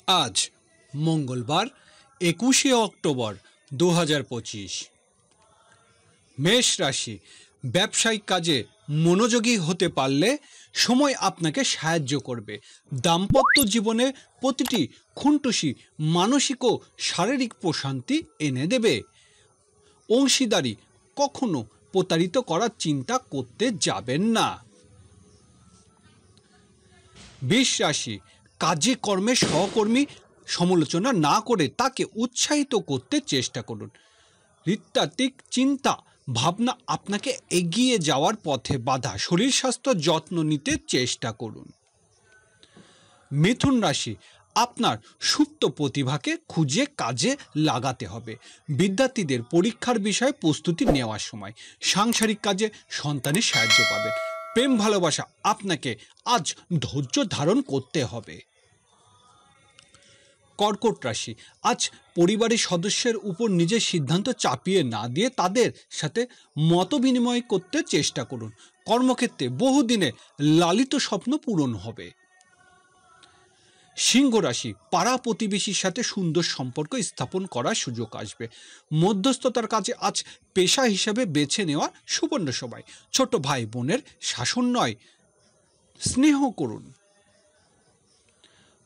आज मंगलवार 21 अक्टोबर 2025। मेष राशि ব্যবসায়িক কাজে মনোযোগী হতে পারলে সময় আপনাকে সাহায্য করবে। দাম্পত্য জীবনে প্রতিটি খুনটুসি মানসিক ও শারীরিক প্রশান্তি এনে দেবে। অংশীদারি কখনো প্রতারিত করার চিন্তা করতে যাবেন না। বৃষ রাশি কাজে কর্মে সহকর্মী সমালোচনা না করে তাকে উৎসাহিত করতে চেষ্টা করুন। ঋত্বিক চিন্তা ভাবনা আপনাকে এগিয়ে যাওয়ার পথে বাধা। শরীর স্বাস্থ্য যত্ন নিতে চেষ্টা করুন। মিথুন রাশি আপনার সুপ্ত প্রতিভাকে খুঁজে কাজে লাগাতে হবে। বিদ্যার্থীদের পরীক্ষার বিষয়ে প্রস্তুতি নেওয়ার সময়। সাংসারিক কাজে সন্তানের সাহায্য পাবেন। প্রেম ভালোবাসা আপনাকে আজ ধৈর্য ধারণ করতে হবে। কর্কট রাশি আজ পরিবারের সদস্যের উপর নিজের সিদ্ধান্ত চাপিয়ে না দিয়ে তাদের সাথে মত বিনিময় করতে চেষ্টা করুন। কর্মক্ষেত্রে বহুদিনে লালিত স্বপ্ন পূরণ হবে। সিংহ রাশি পাড়া প্রতিবেশীর সাথে সুন্দর সম্পর্ক স্থাপন করার সুযোগ আসবে। মধ্যস্থতার কাজে আজ পেশা হিসেবে বেছে নেওয়া সুবর্ণ সময়। ছোট ভাই বোনের শাসন নয় স্নেহ করুন।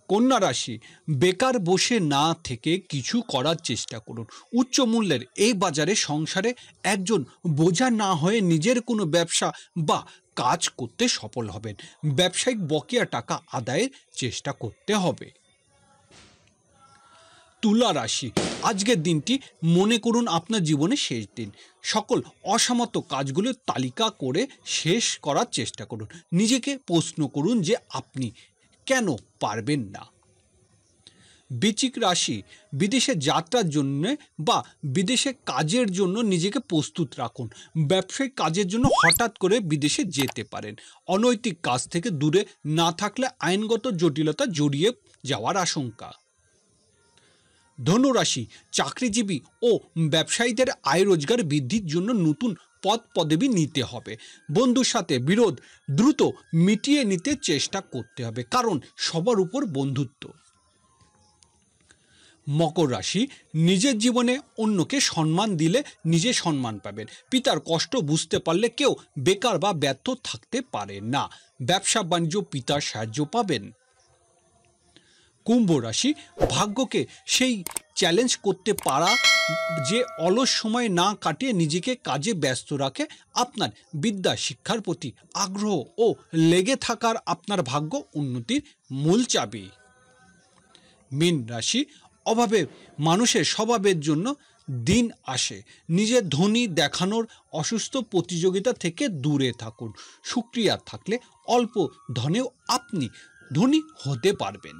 কন্যা রাশি বেকার বসে না থেকে কিছু করার চেষ্টা করুন। উচ্চ মূল্যের এই বাজারে সংসারে একজন বোঝা না হয়ে নিজের কোনো ব্যবসা বা কাজ করতে সফল হবেন। ব্যবসায়িক বকেয়া টাকা আদায়ের চেষ্টা করতে হবে। তুলা রাশি আজকের দিনটি মনে করুন আপনার জীবনের শেষ দিন। সকল অসমাপ্ত কাজগুলোর তালিকা করে শেষ করার চেষ্টা করুন। নিজেকে প্রশ্ন করুন যে আপনি কেন পারবেন না। বৃশ্চিক রাশি বিদেশে যাত্রার জন্য বা বিদেশে কাজের জন্য নিজেকে প্রস্তুত রাখুন। ব্যবসায়িক কাজের জন্য হঠাৎ করে বিদেশে যেতে পারেন। অনৈতিক কাজ থেকে দূরে না থাকলে আইনগত জটিলতা জড়িয়ে যাওয়ার আশঙ্কা। ধনুরাশি চাকরিজীবী ও ব্যবসায়ীদের আয় রোজগার বৃদ্ধির জন্য নতুন পদ পদবি নিতে হবে। বন্ধুর সাথে বিরোধ দ্রুত মিটিয়ে নিতে চেষ্টা করতে হবে, কারণ সবার উপর বন্ধুত্ব। মকর রাশি নিজের জীবনে অন্যকে সম্মান দিলে নিজে সম্মান পাবেন। পিতার কষ্ট বুঝতে পারলে কেউ বেকার বা ব্যর্থ থাকতে পারে না। ব্যবসা বাণিজ্য পিতার সাহায্য পাবেন। কুম্ভ রাশি ভাগ্যকে সেই চ্যালেঞ্জ করতে পারা যে অলস সময় না কাটিয়ে নিজেকে কাজে ব্যস্ত রাখে। আপনার বিদ্যা শিক্ষার প্রতি আগ্রহ ও লেগে থাকার আপনার ভাগ্য উন্নতির মূল চাবি। মীন রাশি অভাবে মানুষের স্বভাবের জন্য দিন আসে। নিজের ধনী দেখানোর অসুস্থ প্রতিযোগিতা থেকে দূরে থাকুন। শুকরিয়া থাকলে অল্প ধনেও আপনি ধনী হতে পারবেন।